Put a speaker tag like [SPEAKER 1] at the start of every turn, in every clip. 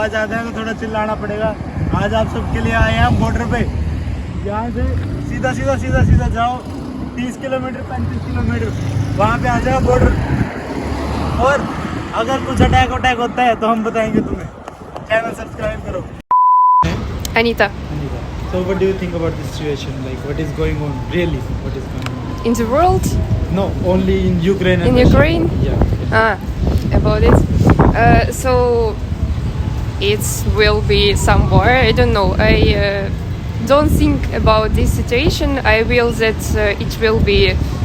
[SPEAKER 1] आवाज आता है तो थोड़ा चिल्लाना पड़ेगा। आज आप सबके लिए आए हैं हम बॉर्डर पे। यहाँ से सीधा सीधा सीधा सीधा जाओ 30 किलोमीटर 35 किलोमीटर, वहाँ पे आ जाओ बॉर्डर। और अगर कुछ अटैक होता है तो हम बताएंगे तुम्हें। चैनल सब्सक्राइब करो।
[SPEAKER 2] Anita.
[SPEAKER 1] So what do you think about this situation? Like what is going on really? What is going on?
[SPEAKER 2] In the world?
[SPEAKER 1] No, only in Ukraine and
[SPEAKER 2] In
[SPEAKER 1] Russia.
[SPEAKER 2] Ukraine?
[SPEAKER 1] Yeah.
[SPEAKER 2] About it. So it will be some war. I don't know. I don't think about this situation. I will that it will be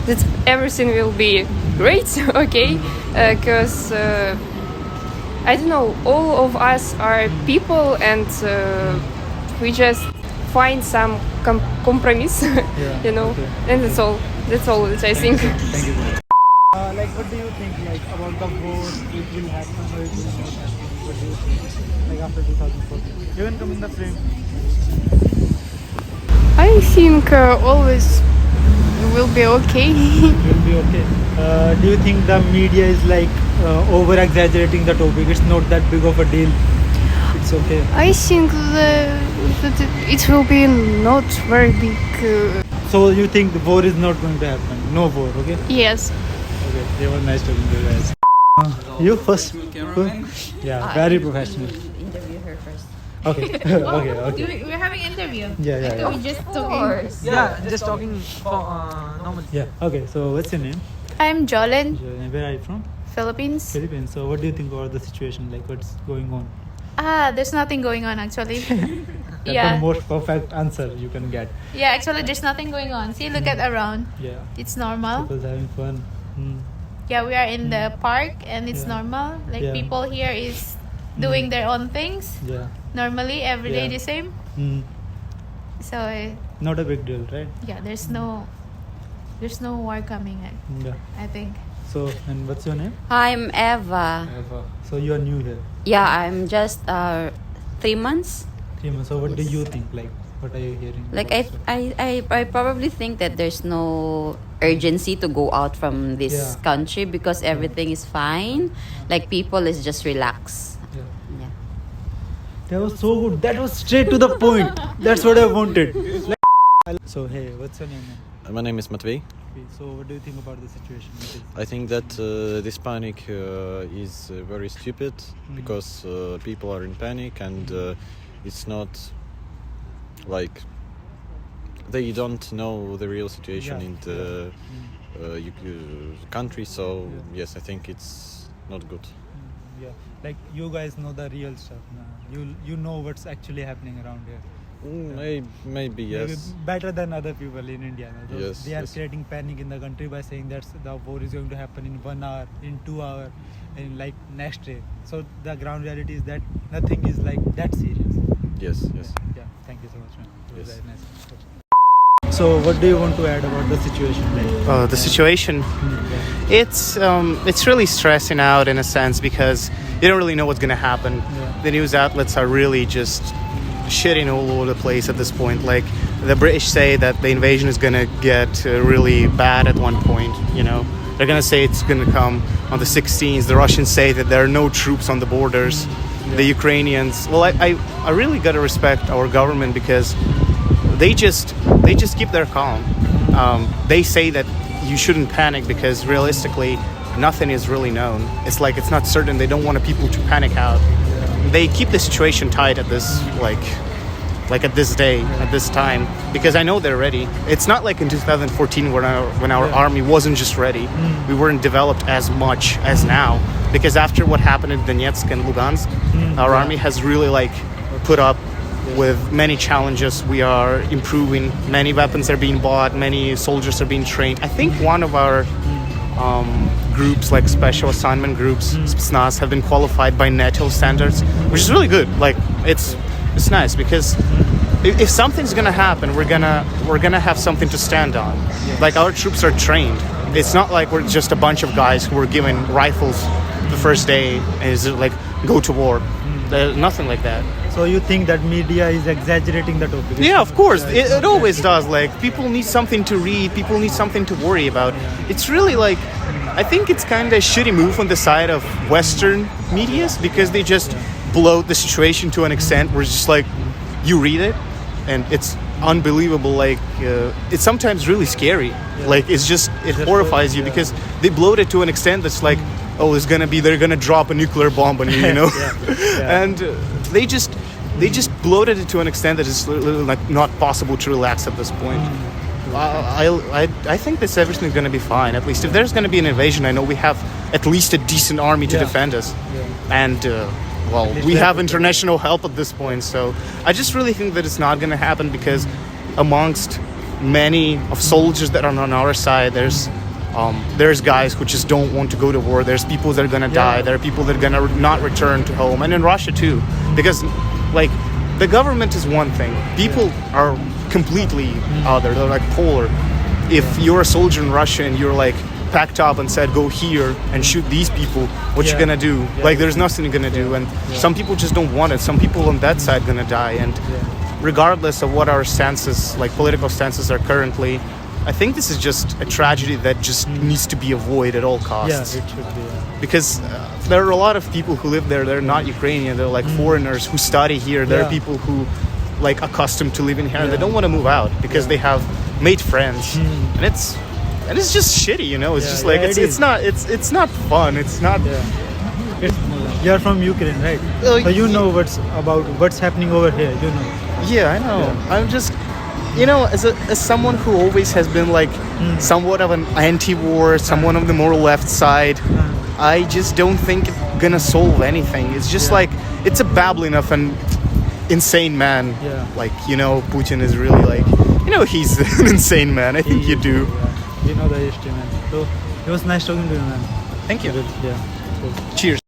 [SPEAKER 2] that everything will be great. Okay, because I don't know. All of us are people, and we just find some compromise.
[SPEAKER 1] Yeah,
[SPEAKER 2] You know,
[SPEAKER 1] okay.
[SPEAKER 2] and that's all. That's all that I think.
[SPEAKER 1] Thank you. Like what do you think like about the war? It will happen or it will not happen? What do you think? Like after 2014. You can come in the frame.
[SPEAKER 2] I think always will be okay.
[SPEAKER 1] Will be okay. Do you think the media is like over exaggerating the topic? It's not that big of a deal. It's okay.
[SPEAKER 2] I think that it will be not very big.
[SPEAKER 1] So you think the war is not going to happen? No war, okay?
[SPEAKER 2] Yes.
[SPEAKER 1] Okay, they were nice talking to you guys. You first? Yeah, very professional.
[SPEAKER 3] Interview her first.
[SPEAKER 1] Okay, okay.
[SPEAKER 3] We're having interview.
[SPEAKER 1] Yeah.
[SPEAKER 3] We just talking.
[SPEAKER 4] Yeah, just talking normally.
[SPEAKER 1] Yeah, okay. So what's your name?
[SPEAKER 3] I'm Jolene,
[SPEAKER 1] Where are you from?
[SPEAKER 3] Philippines.
[SPEAKER 1] Philippines. So what do you think about the situation? Like what's going on?
[SPEAKER 3] There's nothing going on actually.
[SPEAKER 1] That's
[SPEAKER 3] Yeah.
[SPEAKER 1] the most perfect answer you can get.
[SPEAKER 3] Yeah, actually there's nothing going on. See, look at around.
[SPEAKER 1] Yeah.
[SPEAKER 3] It's normal.
[SPEAKER 1] People's having fun.
[SPEAKER 3] Yeah, we are in the park and it's
[SPEAKER 1] Yeah.
[SPEAKER 3] normal. Like
[SPEAKER 1] Yeah.
[SPEAKER 3] people here is doing their own things.
[SPEAKER 1] Yeah.
[SPEAKER 3] Normally every day
[SPEAKER 1] Yeah.
[SPEAKER 3] the same. So
[SPEAKER 1] Not a big deal, right?
[SPEAKER 3] yeah, there's no war coming in,
[SPEAKER 1] Yeah.
[SPEAKER 3] I think.
[SPEAKER 1] So, and what's your name?
[SPEAKER 5] I'm Eva.
[SPEAKER 1] Eva. So you are new here.
[SPEAKER 5] Yeah, I'm just 3 months.
[SPEAKER 1] So what do you think? Like, what are you hearing?
[SPEAKER 5] Like
[SPEAKER 1] about
[SPEAKER 5] I probably think that there's no urgency to go out from this
[SPEAKER 1] Yeah.
[SPEAKER 5] country because everything is fine. Like people is just relax.
[SPEAKER 1] Yeah.
[SPEAKER 5] Yeah.
[SPEAKER 1] That was so good. That was straight to the point. That's what I wanted. So hey, what's your name?
[SPEAKER 6] My name is Matvey.
[SPEAKER 1] Okay, so what do you think about the situation?
[SPEAKER 6] I think that this panic is very stupid because people are in panic and it's not like they don't know the real situation
[SPEAKER 1] Yeah.
[SPEAKER 6] in the country. So yes, I think it's not good.
[SPEAKER 1] Yeah, like you guys know the real stuff now. You know what's actually happening around here.
[SPEAKER 6] Maybe
[SPEAKER 1] Maybe
[SPEAKER 6] yes.
[SPEAKER 1] better than other people in India. No?
[SPEAKER 6] Yes,
[SPEAKER 1] They are
[SPEAKER 6] yes.
[SPEAKER 1] creating panic in the country by saying that the war is going to happen in 1 hour, in 2 hours, in like next day. So the ground reality is that nothing is like that serious.
[SPEAKER 6] Yes, yes.
[SPEAKER 1] Yeah. Thank you so much, man. It was
[SPEAKER 6] Yes.
[SPEAKER 1] very nice. So what do you want to add about the situation?
[SPEAKER 7] The situation, it's really stressing out in a sense because you don't really know what's going to happen.
[SPEAKER 1] Yeah.
[SPEAKER 7] The news outlets are really just shitting all over the place at this point. Like the British say that the invasion is going to get really bad at one point, you know. They're going to say it's going to come on the 16th. The Russians say that there are no troops on the borders. The Ukrainians, well, I really got to respect our government because they just keep their calm. They say that you shouldn't panic because realistically nothing is really known. It's like it's not certain. They don't want people to panic out. They keep the situation tight at this like at this day, at this time, because I know they're ready. It's not like in 2014 when our army wasn't just ready. We weren't developed as much as now because after what happened in Donetsk and Lugansk, our army has really like put up with many challenges. We are improving. Many weapons are being bought. Many soldiers are being trained. I think one of our groups, like special assignment groups, Spetsnaz, have been qualified by NATO standards, which is really good. Like it's nice because if something's gonna happen, we're gonna have something to stand on. Like our troops are trained. It's not like we're just a bunch of guys who were given rifles the first day and is like go to war. There's nothing like that.
[SPEAKER 1] So you think that media is exaggerating the topic?
[SPEAKER 7] Yeah, of course. It always does. Like, people need something to read. People need something to worry about. It's really like, I think it's kind of a shitty move on the side of Western medias because they just bloat the situation to an extent where it's just like you read it and it's unbelievable. Like it's sometimes really scary. Like it horrifies you because they bloat it to an extent that's like, oh, they're gonna drop a nuclear bomb on you, you know. And they just bloated it to an extent that it's literally like not possible to relax at this point. I think that everything's going to be fine. At least if there's going to be an invasion, I know we have at least a decent army to defend us. And well, we have international help at this point. So I just really think that it's not going to happen because amongst many of soldiers that are on our side, there's guys who just don't want to go to war. There's people that are going to die. There are people that are going to not return to home. And in Russia too, because like the government is one thing. People are completely other. They're like polar. If you're a soldier in Russia and you're like packed up and said go here and shoot these people, what you gonna do? Like there's nothing you're gonna do. And some people just don't want it. Some people on that side gonna die. And regardless of what our stances, like political stances are currently, I think this is just a tragedy that just needs to be avoided at all costs.
[SPEAKER 1] Yeah, it should be.
[SPEAKER 7] Because there are a lot of people who live there. They're not Ukrainian. They're like foreigners who study here. There are people who like accustomed to living here and they don't want to move out because they have made friends and it's just shitty, you know. It's just like it's not fun. It's not.
[SPEAKER 1] You're from Ukraine, right? So you know what's happening over here. You know.
[SPEAKER 7] Yeah, I know. I'm just, you know, as someone who always has been like somewhat of an anti-war, someone of the more left side, I just don't think it's gonna solve anything. It's just like it's a babbling of an insane man. Like, you know, Putin is really like, you know, he's an insane man. I think you do.
[SPEAKER 1] You know the history, man. So it was nice talking to you, man.
[SPEAKER 7] Thank you.
[SPEAKER 1] Yeah.
[SPEAKER 7] Cheers.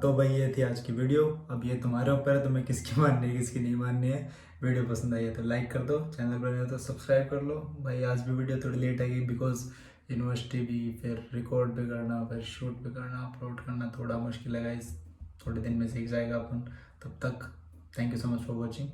[SPEAKER 1] तो भाई ये थी आज की video. अब ये तुम्हारे ऊपर है, तुम्हें किसकी माननी है किसकी नहीं माननी है. वीडियो पसंद आई है तो लाइक कर दो, चैनल पर नहीं हो तो सब्सक्राइब कर लो. भाई आज भी वीडियो थोड़ी लेट आएगी बिकॉज यूनिवर्सिटी भी, फिर रिकॉर्ड भी करना, फिर शूट भी करना, अपलोड करना थोड़ा मुश्किल है गाइस. थोड़े दिन में सीख जाएगा अपन. तब तक thank you so much for watching.